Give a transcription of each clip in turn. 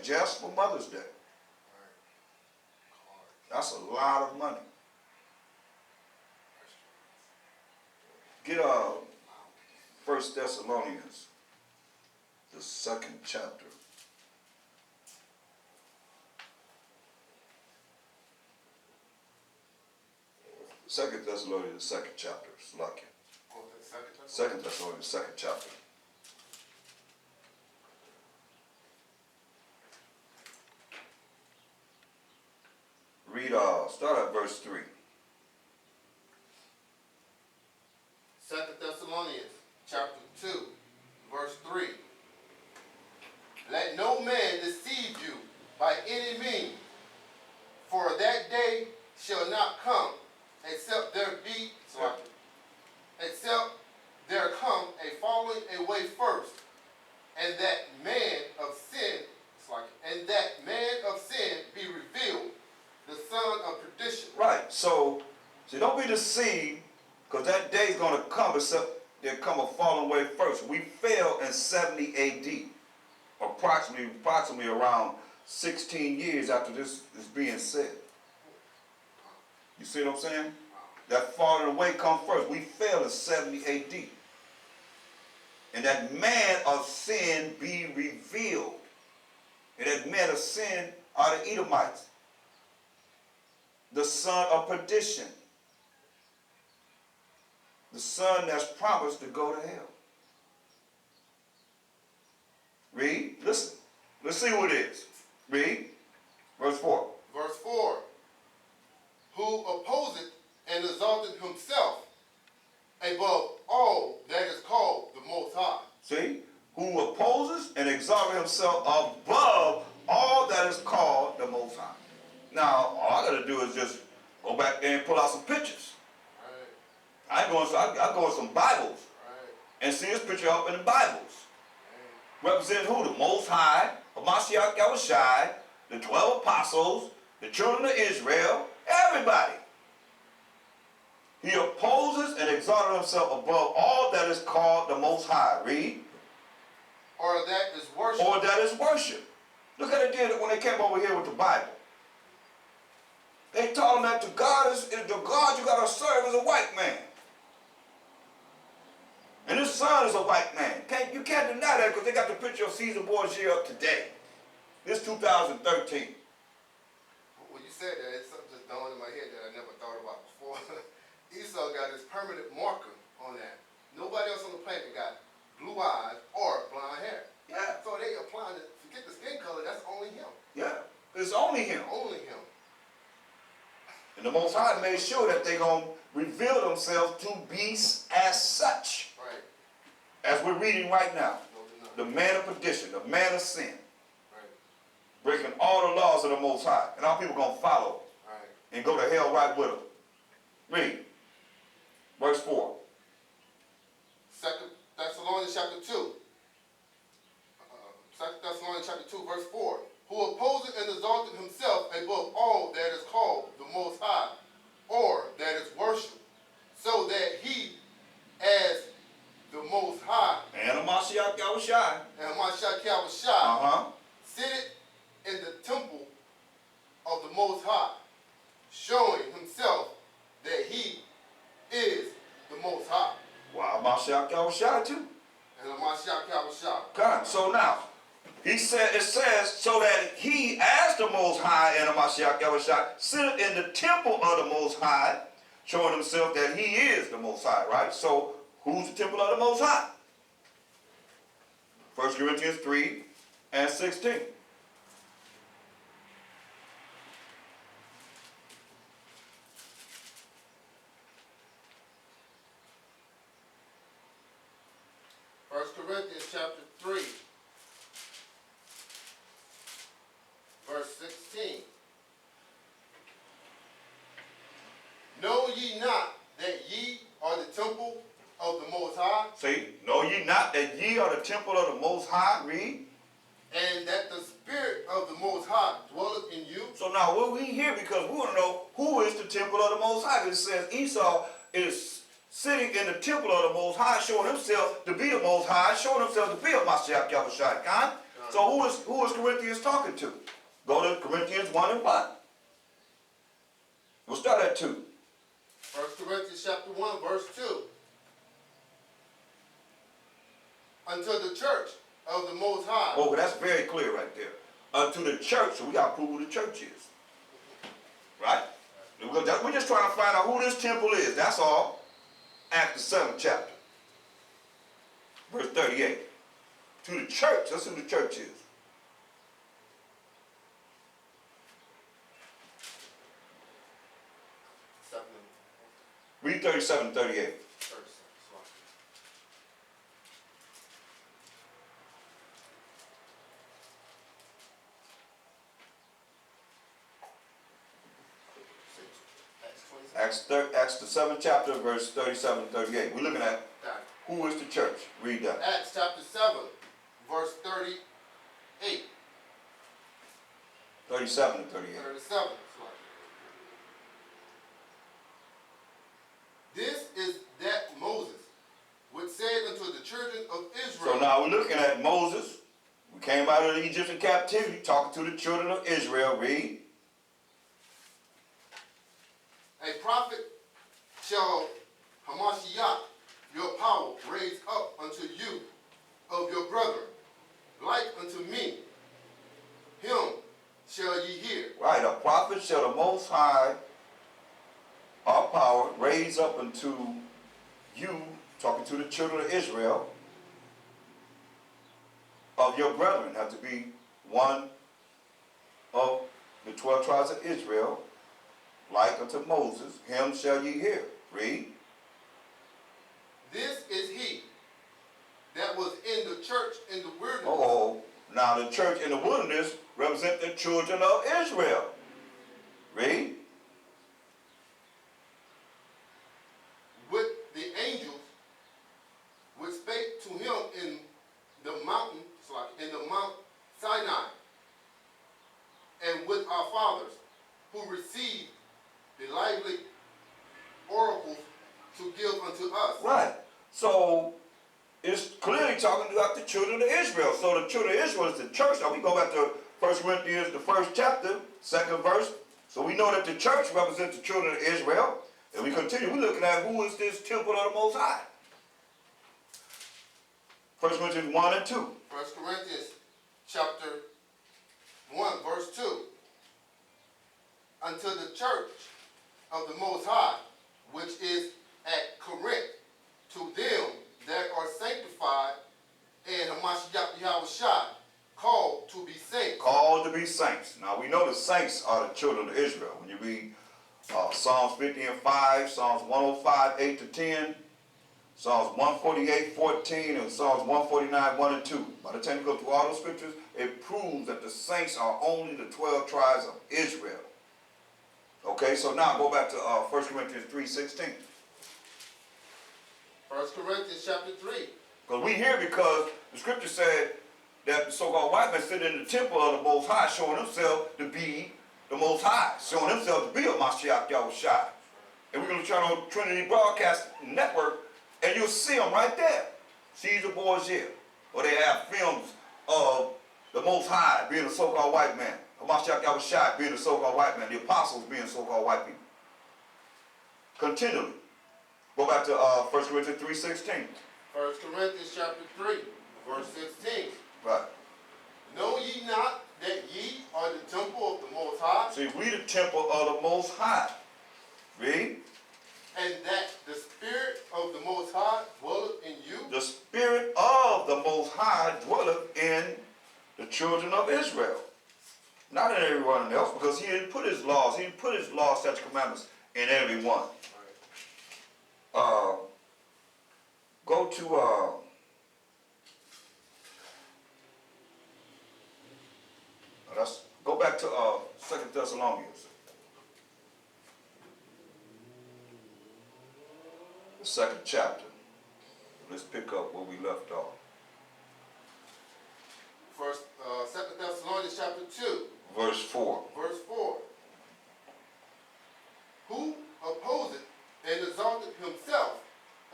just for Mother's Day. That's a lot of money. Get 1 Thessalonians, the 2nd chapter. 2 Thessalonians, the 2nd chapter. It's lucky. 2 Thessalonians, 2nd chapter. Read, start at verse 3. 2 Thessalonians, chapter 2, verse 3. Let no man deceive you by any means, for that day shall not come, except there come a falling away first, and that man of sin, be revealed, the son of perdition. Right. So don't be deceived, because that day is going to come, except there come a falling away first. We fell in 70 A.D., approximately around 16 years after this is being said. You see what I'm saying? That falling away come first. We fell in 70 A.D. And that man of sin be revealed. And that man of sin are the Edomites, the son of perdition, the son that's promised to go to hell. Read. Listen. Let's see who it is. Read. Verse 4. Verse 4. Who opposeth and exalteth himself above all that is called the Most High. See? Who opposes and exalteth himself above all that is called the Most High. Now, all I got to do is just go back there and pull out some pictures. Right. I go in some Bibles. Right. And see this picture up in the Bibles. Right. Representing who? The Most High, Hamashiach Yahushai, the 12 apostles, the children of Israel, everybody. He opposes and exalted himself above all that is called the Most High. Read. Or that is worship. Or that is worship. Look at it did when they came over here with the Bible. They told them that the God you got to serve is a white man. And his son is a white man. You can't deny that, because they got the picture of Caesar Borgia up today. This 2013. When you said that, it's something just dawned in my head that I never thought about before. Esau got his permanent marker on that. Nobody else on the planet got blue eyes or blonde hair. Yeah. So they applying it. Forget the skin color. That's only him. Yeah. It's only him. Only him. And the Most High made sure that they're going to reveal themselves to be as such. Right. As we're reading right now. No, the man of perdition, the man of sin. Right. Breaking all the laws of the Most High. And all people are going to follow. Right. And go to hell right with them. Read. Verse 4. 2 Thessalonians chapter 2. 2 Thessalonians chapter 2, verse 4. Who opposeth and exalted himself above all that is called the Most High, or that is worship, so that he, as the Most High, and Hamashiach Yahushai, sitteth in the temple of the Most High, showing himself that he is the Most High. Well, Hamashiach Yahushai too. And Hamashiach Yahushai. God. So now, it says, so that he, as the Most High and Hamashiach Yahushai, sitteth in the temple of the Most High, showing himself that he is the Most High, right? So, who's the temple of the Most High? 1 Corinthians 3 and 16. Corinthians chapter 3, verse 16. Know ye not that ye are the temple of the Most High? See, know ye not that ye are the temple of the Most High? Read. And that the Spirit of the Most High dwelleth in you? So now we're here because we want to know who is the temple of the Most High. It says Esau is sitting in the temple of the Most High, showing himself to be the Most High, showing himself to be a Mashiach Yahushai. So who is Corinthians talking to? Go to Corinthians 1 and 1. We'll start at 2. 1 Corinthians chapter 1, verse 2. Unto the church of the Most High. Oh, that's very clear right there. Unto the church, so we got to prove who the church is. Right? We're just trying to find out who this temple is. That's all. Acts the 7th chapter. Verse 38. To the church. That's who the church is. Read 37 and 38. Acts the 7th chapter, verse 37 and 38. We're looking at who is the church. Read that. Acts chapter 7, verse 38. 37 and 38. 37. This is that Moses, which said unto the children of Israel. So now we're looking at Moses. We came out of the Egyptian captivity, talking to the children of Israel. Read. A prophet shall Hamashiach, your power, raise up unto you of your brother, like unto me. Him shall ye hear. Right, a prophet shall the Most High, our power, raise up unto you, talking to the children of Israel, of your brethren, have to be one of the 12 tribes of Israel, like unto Moses, him shall ye hear. Read. This is he that was in the church in the wilderness. Oh, now the church in the wilderness represent the children of Israel. Read. With the angels which spake to him in the mountain, in the Mount Sinai, and with our fathers, who received the lively oracles to give unto us. Right. So it's clearly talking about the children of Israel. So the children of Israel is the church. Now we go back to 1 Corinthians, the 1st chapter, 2nd verse. So we know that the church represents the children of Israel. And we continue. We're looking at who is this temple of the Most High. 1 Corinthians 1 and 2. 1 Corinthians chapter 1, verse 2. Unto the church of the Most High, which is at Corinth, to them that are sanctified and Hamashiach Yahushua, called to be saints. Called to be saints. Now we know the saints are the children of Israel. When you read Psalms 50 and 5, Psalms 105, 8 to 10, Psalms 148, 14, and Psalms 149, 1 and 2. By the time you go through all those scriptures, it proves that the saints are only the 12 tribes of Israel. Okay, so now go back to 1 Corinthians 3:16. 1 Corinthians chapter 3. Because we here because the scripture said that the so-called white man sitting in the temple of the Most High, showing himself to be the Most High, showing himself to be a Mashiach Yahushua. And we're going to turn on Trinity Broadcast Network, and you'll see them right there. Caesar Borgia. Or they have films of the Most High being a so-called white man. Hamashiach Yahushua being a so-called white man. The apostles being so-called white people. Continually. Go back to 1 Corinthians 3:16. 1 Corinthians chapter 3, verse 16. Right. Know ye not that ye are the temple of the Most High? See, we the temple of the Most High. Read. And that the Spirit of the Most High dwelleth in you? The Spirit of the Most High dwelleth in the children of Israel. Not in everyone else, because he didn't put his laws, he didn't put his laws, such commandments in everyone. Go to go back to 2 Thessalonians. The 2nd chapter. Let's pick up where we left off. 2 Thessalonians chapter 2. Verse 4. Verse 4. Who opposeth and exalted himself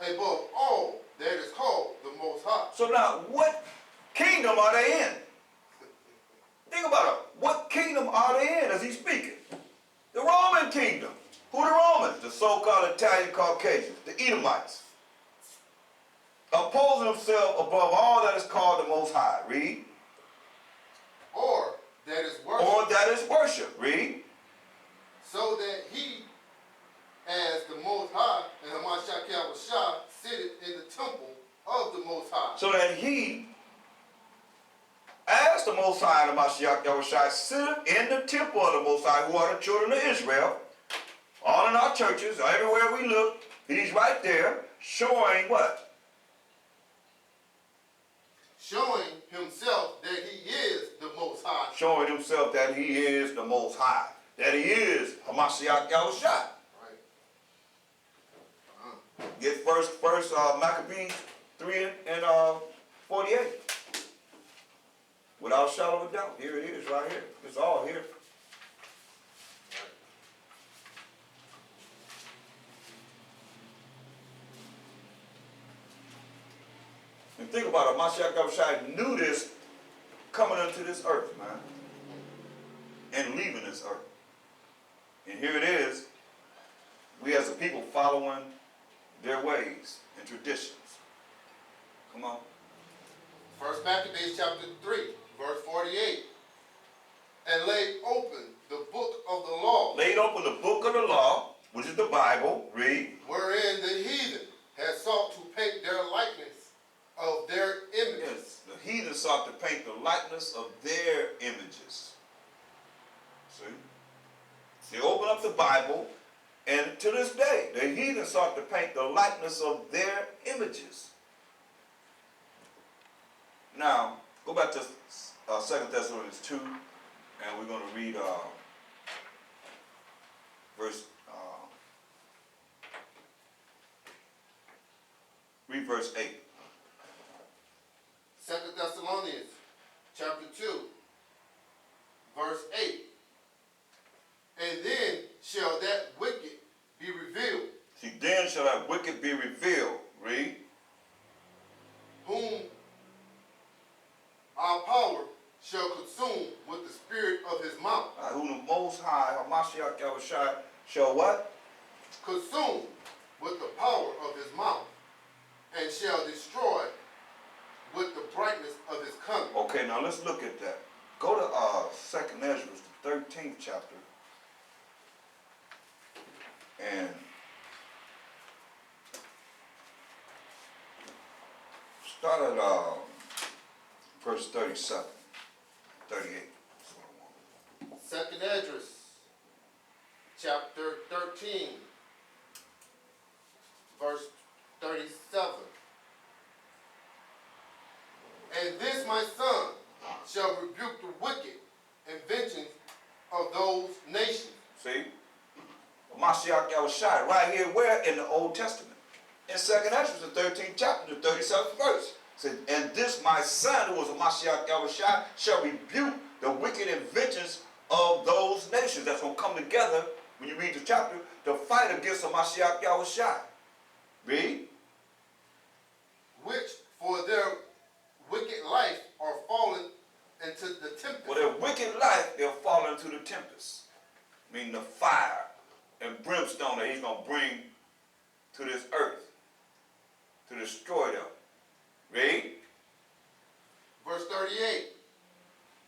above all that is called the Most High. So now, what kingdom are they in? are they in as he's speaking? The Roman kingdom. Who are the Romans? The so-called Italian Caucasians, the Edomites. Opposing himself above all that is called the Most High. Read. Or that is worship. Or that is worship. Read. So that he, as the Most High, and Hamashiach Yahushua, sitteth in the temple of the Most High. So that he, as the Most High and Hamashiach Yahushua, sitteth in the temple of the Most High, who are the children of Israel. All in our churches, everywhere we look, he's right there, showing what? Showing himself that he is the Most High. Showing himself that he is the Most High. That he is Hamashiach Yahushua. Right. Get first Maccabees 3 and 48. Without a shadow of a doubt. Here it is right here. It's all here. And think about it, Hamashiach Yahushua knew this coming into this earth, man. And leaving this earth. And here it is, we as a people following their ways and traditions. Come on. First Maccabees chapter 3, verse 48. And laid open the book of the law. Laid open the book of the law, which is the Bible. Read. Wherein the heathen had sought to paint their likeness of their images. Yes, the heathen sought to paint the likeness of their images. See? They open up the Bible, and to this day, the heathen sought to paint the likeness of their images. Now, go back to 2 Thessalonians 2, and we're going to read verse 8. 2 Thessalonians chapter 2, verse 8. And then shall that wicked be revealed. See, then shall that wicked be revealed. Read. Whom our power shall consume with the spirit of his mouth. Whom the Most High, Hamashiach Yahushua, shall what? Consume with the power of his mouth, and shall destroy with the brightness of his coming. Okay, now let's look at that. Go to 2nd Ezra, the 13th chapter. And start at verse 37, 38. Second Esdras, chapter 13, verse 37. And this my son shall rebuke the wicked inventions of those nations. See? Mashiach Yahushua, right here, where? In the Old Testament. In 2nd Ezra, the 13th chapter, the 37th verse. Said, and this my son, who was a Mashiach Yahushua, shall rebuke the wicked inventions of those nations. That's going to come together, when you read the chapter, to fight against the Mashiach Yahushua. Read. Which for their wicked life are fallen into the tempest. For their wicked life, they're fallen into the tempest. Meaning the fire and brimstone that he's going to bring to this earth to destroy them. Read. Verse 38.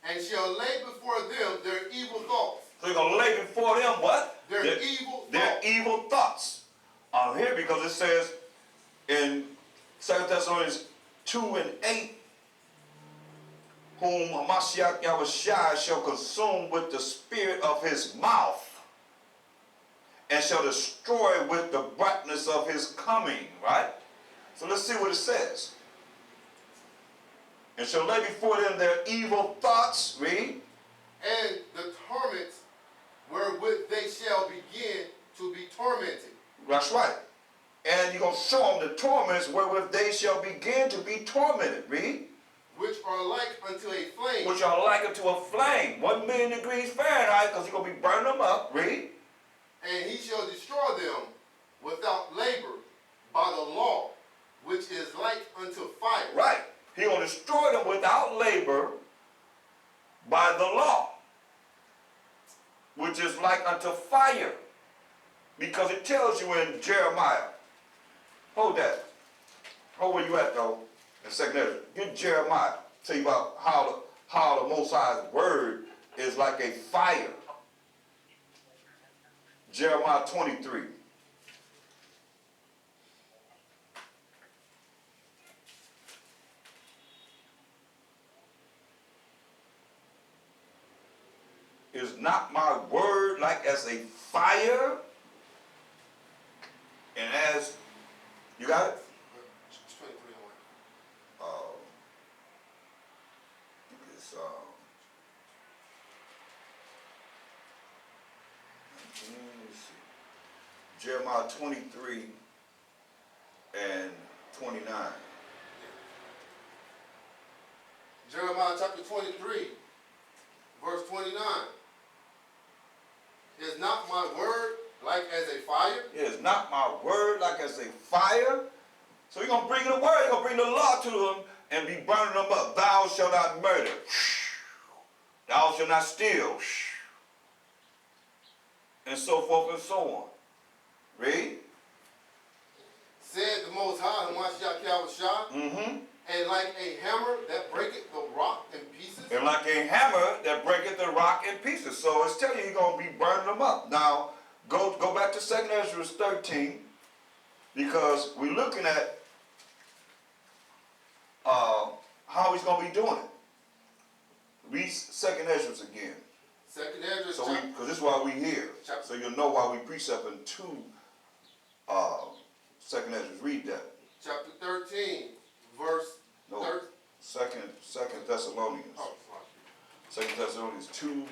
And shall lay before them their evil thoughts. So he's going to lay before them what? Their evil thoughts. Their evil thoughts. Here because it says in 2 Thessalonians 2 and 8, whom Hamashiach Yahushua shall consume with the spirit of his mouth, and shall destroy with the brightness of his coming, right? So let's see what it says. And shall lay before them their evil thoughts, read. And the torments wherewith they shall begin to be tormented. That's right. And you're going to show them the torments wherewith they shall begin to be tormented, read. Which are like unto a flame. Which are like unto a flame. 1 million degrees Fahrenheit, because you're going to be burning them up, read. And he shall destroy them without labor by the law, which is like unto fire. Right. He will destroy them without labor by the law. which is like unto fire. Because it tells you in Jeremiah. Hold that. Hold where you at though. In 2nd Ezra. Get Jeremiah. Tell you about how the Most High's word is like a fire. Jeremiah 23. Is not my word like as a fire? And as, you got it? It's, let me see. Jeremiah 23 and 29. Jeremiah chapter 23, verse 29. Is not my word like as a fire? Is not my word like as a fire? So you're going to bring the word, you're going to bring the law to them and be burning them up. Thou shalt not murder. Thou shalt not steal. And so forth and so on. Read. Said the Most High, Mm-hmm. and like a hammer that breaketh the rock in pieces. And like a hammer that breaketh the rock in pieces. So it's telling you you're going to be burning them up. Now, go back to 2nd Ezra 13, because we're looking at how he's going to be doing it. Read 2nd Ezra again. 2nd Ezra, So because this is why we're here. So you'll know why we precepting to 2nd Ezra. Read that. chapter 13, verse No, 13. Second Thessalonians. Oh, 2 Thessalonians 2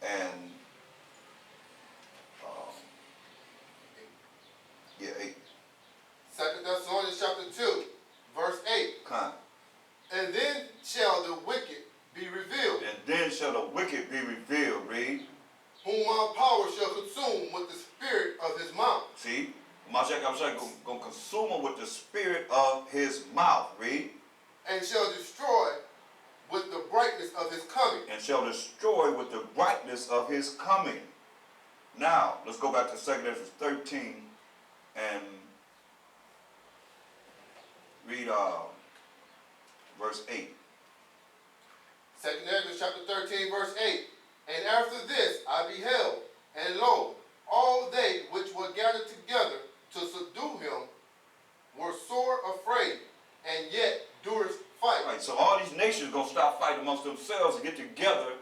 and 8. 2 Thessalonians chapter 2, verse 8. Kind. And then shall the wicked be revealed, And then shall the wicked be revealed. Read. whom my power shall consume with the spirit of his mouth. See? Mashiach going to consume him with the spirit of his mouth. Read. And shall destroy with the brightness of his coming. And shall destroy with the brightness of his coming. Now, let's go back to 2 Ezra 13 and read verse 8. 2 Ezra chapter 13, verse 8. And after this I beheld, and lo, all they which were gathered together to subdue him were sore afraid, and yet durst fight. Right, so all these nations going to stop fighting amongst themselves and get together.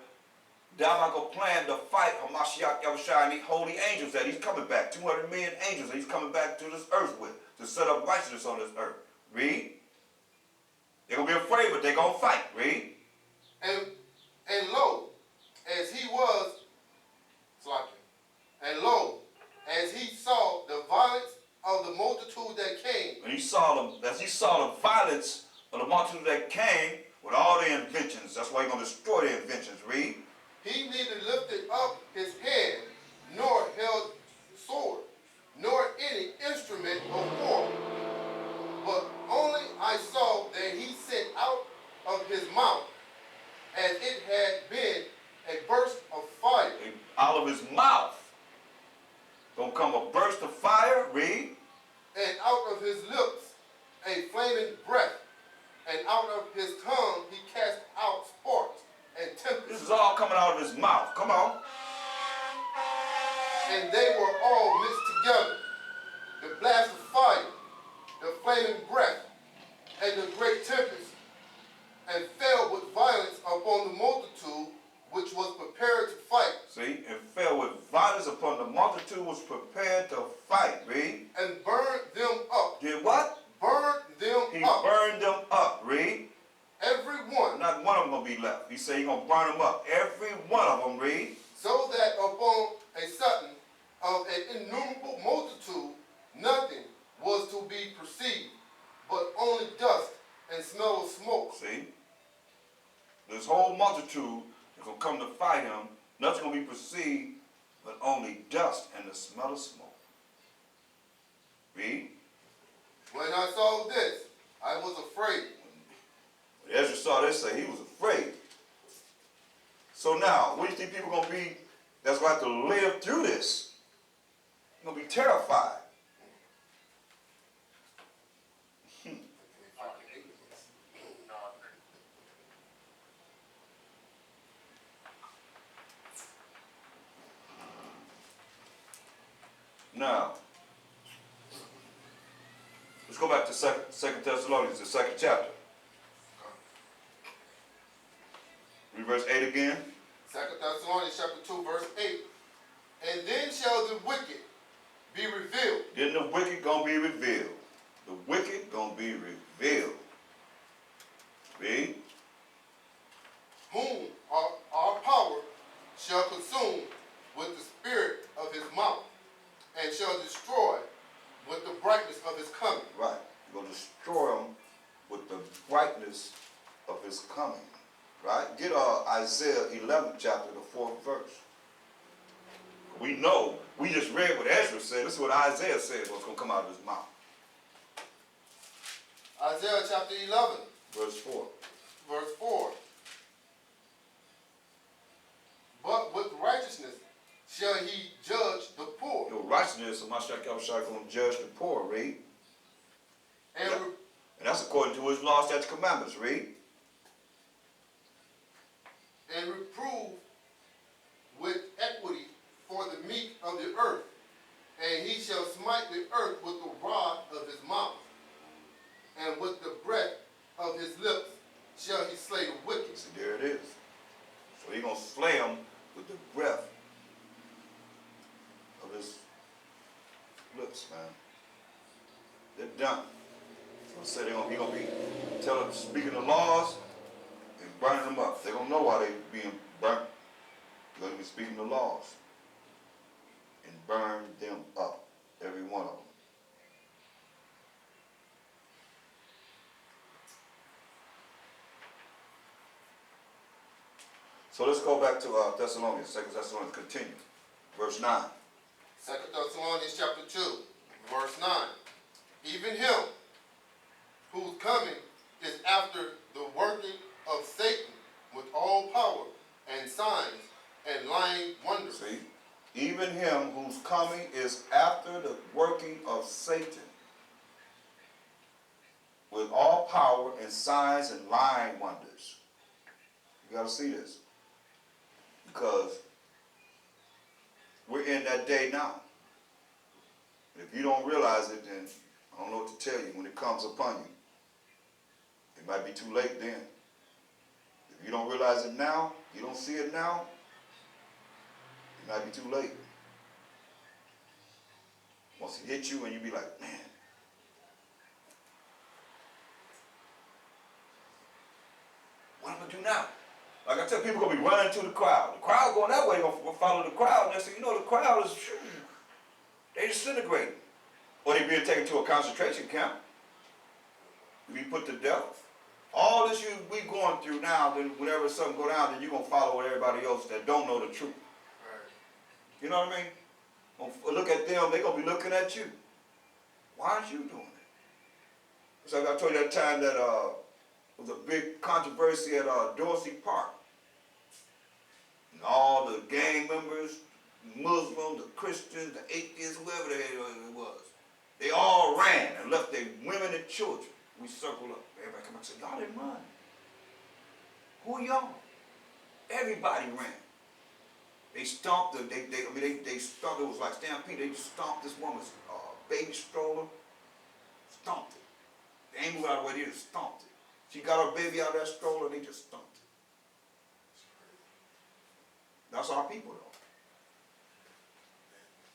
They're not going to plan to fight Hamashiach Yahushua and these holy angels that he's coming back. 200 million angels that he's coming back to this earth with to set up righteousness on this earth. Read. They're going to be afraid, but they're going to fight. Read. And lo, as he was, and lo, as he saw the violence of the multitude that came. And he saw them, as he saw the violence of the multitude that came with all their inventions. That's why he's going to destroy their inventions. Read. He neither lifted up his hand, nor held sword, nor any instrument of war. But only I saw that he sent out of his mouth, as it had been a burst of fire. Out of his mouth gonna come a burst of fire. Read. And out of his lips a flaming breath, and out of his tongue he cast out sparks and tempests. This is all coming out of his mouth. Come on. And they were all mixed together, the blast of fire, the flaming breath, and the great tempest, and fell with violence upon the multitude which was prepared to fight. See, and fell with violence upon the multitude was prepared to fight. Read. And burned them up. Did what? Burned them He up. burned them up. Read. Every one. Not one of them gonna be left. He said he's gonna burn them up. Every one of them. Read. So that upon a sudden of an innumerable multitude nothing was to be perceived, but only dust and smell of smoke. See? This whole multitude is gonna come to fight him. Nothing's gonna be perceived, but only dust and the smell of smoke. Read. When I saw this, I was afraid. When Ezra saw this, say he was afraid. So now, what do you think people gonna be that's going to have to live through this. You're going to be terrified. Now, let's go back to Second Thessalonians, the 2nd chapter. Read verse 8 again. 2 Thessalonians chapter 2, verse 8. And then shall the wicked be revealed. Then the wicked gonna be revealed. The wicked gonna be revealed. Read. Whom our power shall consume with the spirit of his mouth, and shall destroy with the brightness of his coming. Right. You're gonna destroy them with the brightness of his coming. Right? Get Isaiah 11 chapter, the 4th verse. We know, we just read what Ezra said. This is what Isaiah said what's going to come out of his mouth. Isaiah chapter 11. Verse 4. Verse 4. But with righteousness shall he judge the poor. Your righteousness, Mashiach Yahushua going to judge the poor. Read. And, Yeah. And that's according to his law, statutes, commandments. Read. And reprove with equity for the meek of the earth, and he shall smite the earth with the rod of his mouth, and with the breath of his lips shall he slay the wicked. See, there it is. So he's going to slay them with the breath of his lips, man. They're done. So I said he's going to be telling, speaking the laws and burning them up. They don't know why they're being burnt. They're going to be speaking the laws and burn them up, every one of them. So let's go back to Thessalonians, 2 Thessalonians, continue. Verse 9. 2 Thessalonians chapter 2, verse 9. Even him whose coming is after the working of Satan with all power and signs and lying wonders. See? Even him whose coming is after the working of Satan with all power and signs and lying wonders. You got to see this. Because we're in that day now. And if you don't realize it, then I don't know what to tell you when it comes upon you. It might be too late then. If you don't realize it now, you don't see it now, it might be too late. Once it hits you and you be like, man, what am I gonna do now? Like I tell people, gonna be running to the crowd. The crowd going that way, gonna follow the crowd. And they say, you know, the crowd is, they disintegrating. Or they being taken to a concentration camp. Be put to death. All this we going through now, then whenever something go down, then you're gonna follow with everybody else that don't know the truth. Right. You know what I mean? Look at them, they're going to be looking at you. Why aren't you doing it? It's like I told you that time that was a big controversy at Dorsey Park. And all the gang members, Muslims, the Christians, the atheists, whoever the hell it was, they all ran and left their women and children. We circled up. Everybody come up and said, y'all didn't run. Who are y'all? Everybody ran. They stomped the, they stomped, it was like stampede, they just stomped this woman's baby stroller, stomped it. They ain't moved out of the way, they just stomped it. She got her baby out of that stroller, they just stomped it. That's our people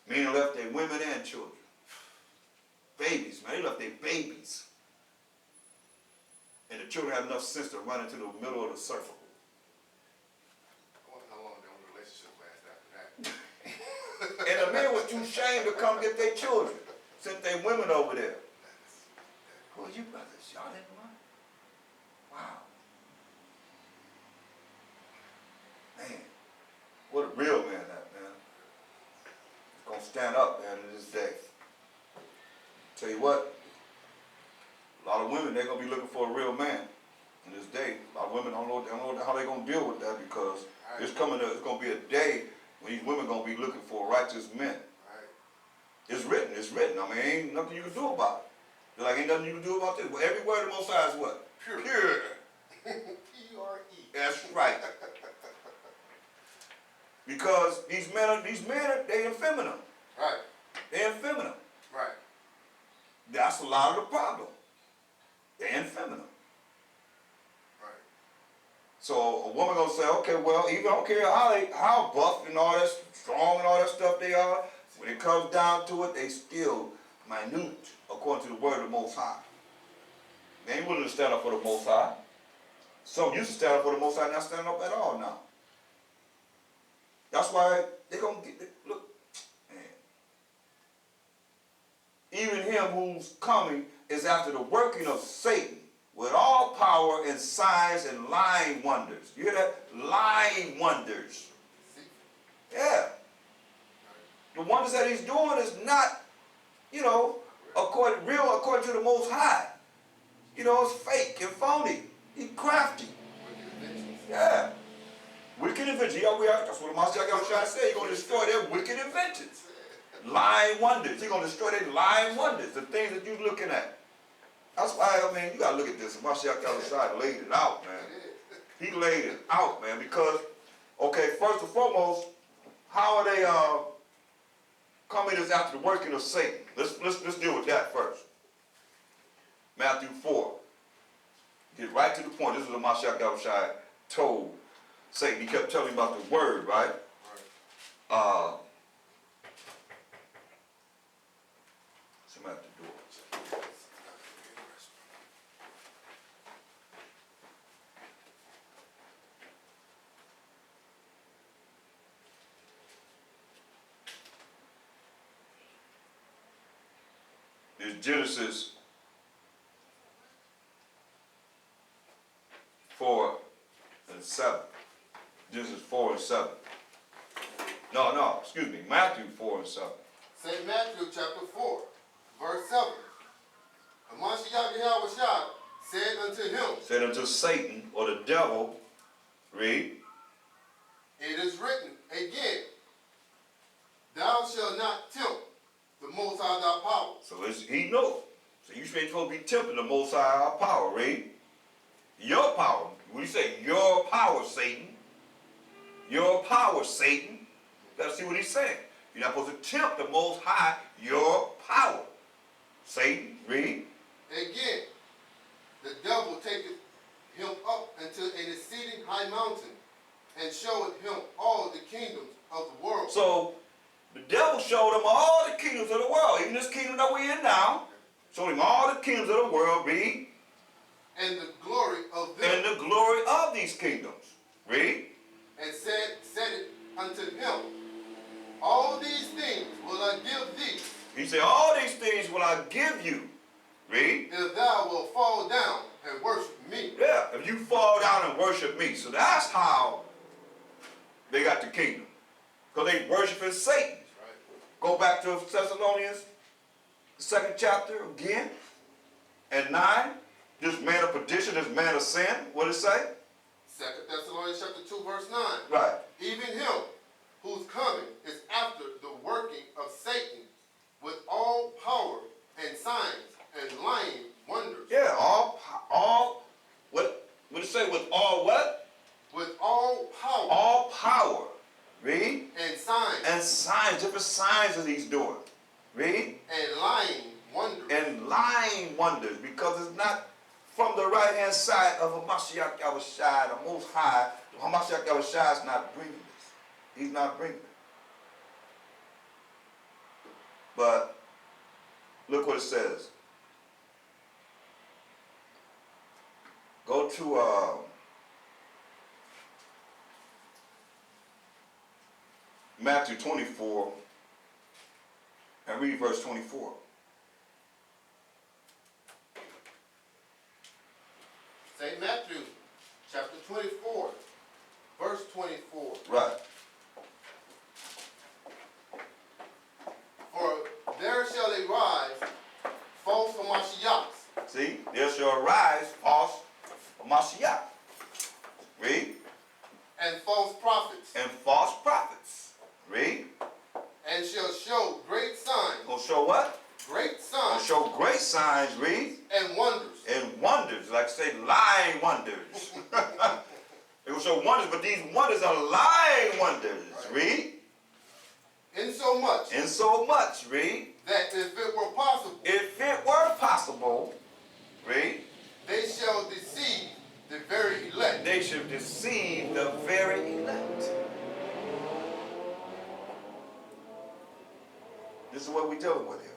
though. Men left their women and children. Babies, man, they left their babies. And the children had enough sense to run into the middle of the circle. How long did the relationship last after that? And the men was too ashamed to come get their children. Sent their women over there. Who are you brothers? Y'all didn't run? Wow. Man, what a real man that, man. He's going to stand up, man, in this day. Tell you what, a lot of women, they're going to be looking for a real man in this day. A lot of women don't know how they're going to deal with that because it's going to be a day when these women righteous men. Right. It's written, it's written. I mean, ain't nothing you can do about it. Like, ain't nothing you can do about this. But every word of the Most High is what? Pure. Pure. P-U-R-E. That's right. Because these men, they effeminate. Right. They're effeminate. Right. That's a lot of the problem. They're effeminate. Right. So a woman gonna say, okay, well, even I don't care how buff and all that, strong and all that stuff they are, when it comes down to it, they still minute according to the word of the Most High. They ain't willing to stand up for the Most High. Some used to stand up for the Most High, not standing up at all now. That's why they gonna get, look, man. Even him who's coming is after the working of Satan with all power and signs and lying wonders. You hear that? Lying wonders. Yeah. The wonders that he's doing is not, you know, according to the Most High. You know, it's fake and phony. He's crafty. Yeah. Wicked inventions. Yeah, that's what the Mashiach was trying to say. He's going to destroy their wicked inventions. Lying wonders. He's going to destroy their lying wonders. The things that you're looking at. That's why, I mean, you got to look at this. Mashiach laid it out, man. He laid it out, man, because, okay, first and foremost, how are they coming is after the working of Satan? Let's deal with that first. Matthew 4. Get right to the point. This is what Mashiach told Satan. He kept telling him about the word, right? Somebody at the door. There's Genesis 4 and 7. Genesis 4 and 7. No, excuse me. Matthew 4 and 7. St. Matthew chapter 4, verse 7. And Mashiach said unto him, said unto Satan, or the devil, read. It is written again, thou shalt not tempt the Most High thy power. So he knows. So you supposed to be tempting the Most High our power, read. Your power. When you say your power, Satan. Your power, Satan. You got to see what he's saying. You're not supposed to tempt the Most High your power. Satan, read. Again, the devil taketh him up into an exceeding high mountain, and showeth him all the kingdoms of the world. So, the devil showed him all the kingdoms of the world, even this kingdom that we're in now. Showed him all the kingdoms of the world, read. And the glory of them. And the glory of these kingdoms, read. And said it unto him, all these things will I give thee. He said, all these things will I give you. Read. If thou wilt fall down and worship me. Yeah, if you fall down and worship me. So that's how they got the kingdom. Because they worshiping Satan. Right. Go back to Thessalonians, the 2nd chapter again, and 9. This man of perdition, this man of sin. What did it say? 2 Thessalonians chapter 2, verse 9. Right. Even him whose coming is after the working of Satan with all power and signs and lying wonders. Yeah, what did it say? With all what? With all power. All power. Read. And signs. And signs, different signs that he's doing. Read. And lying wonders. And lying wonders, because it's not from the right-hand side of Hamashiach Yahushua, the Most High. Hamashiach Yahushua is not bringing this. He's not bringing it. But look what it says. Go to Matthew 24 and read verse 24. St. Matthew chapter 24, verse 24. Right. For there shall arise false Hamashiachs. See, there shall arise false Mashiach. Read. And false prophets. And false prophets. Read. And signs, read. And wonders. And wonders, like say lying wonders. It will show wonders, but these wonders are lying wonders. Right. Read. Insomuch. Insomuch, read. That if it were possible. If it were possible, read. They shall deceive the very elect. They should deceive the very elect. This is what we're dealing with here.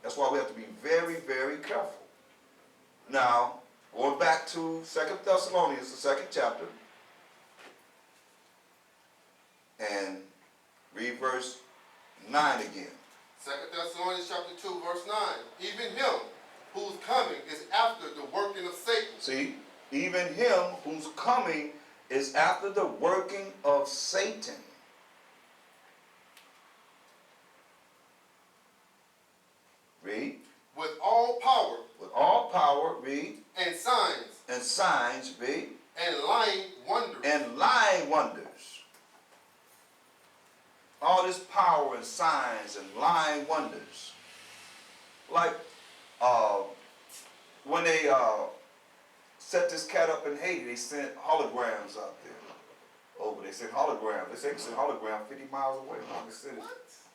That's why we have to be very, very careful. Now, going back to 2 Thessalonians, the 2nd chapter, and read verse 9 again. 2 Thessalonians chapter 2, verse 9. Even him whose coming is after the working of Satan. See, even him whose coming is after the working of Satan. Read. With all power. With all power, read. And signs. And signs, read. And lying wonders. And lying wonders. All this power and signs and lying wonders. Like when they set this cat up in Haiti, they sent holograms out there. Over, they sent holograms. They said they sent hologram 50 miles away from the city.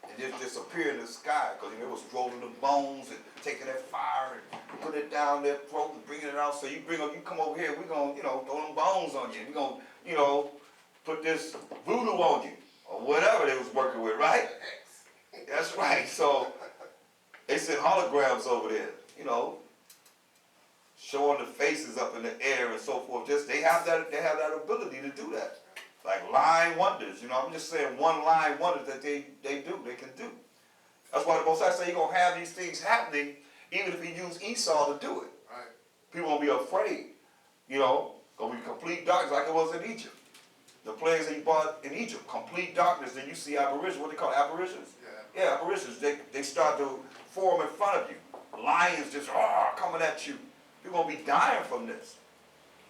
And just disappear in the sky because it was rolling the bones and taking that fire and putting it down their throat and bringing it out. So you come over here, we're going to, throw them bones on you. We're going to, put this voodoo on you or whatever they was working with, right? That's right. So they sent holograms over there, showing the faces up in the air and so forth. Just they have that ability to do that. Like lying wonders, I'm just saying one lying wonder that they can do. That's why the Most High say you're gonna have these things happening, even if you use Esau to do it. Right. People People won't be afraid, gonna be complete darkness like it was in Egypt. The plagues that he brought in Egypt, complete darkness. Then you see apparitions. What they call apparitions? Yeah, apparitions. They start to form in front of you. Lions just coming at you. You're gonna be dying from this.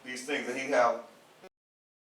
These things that he have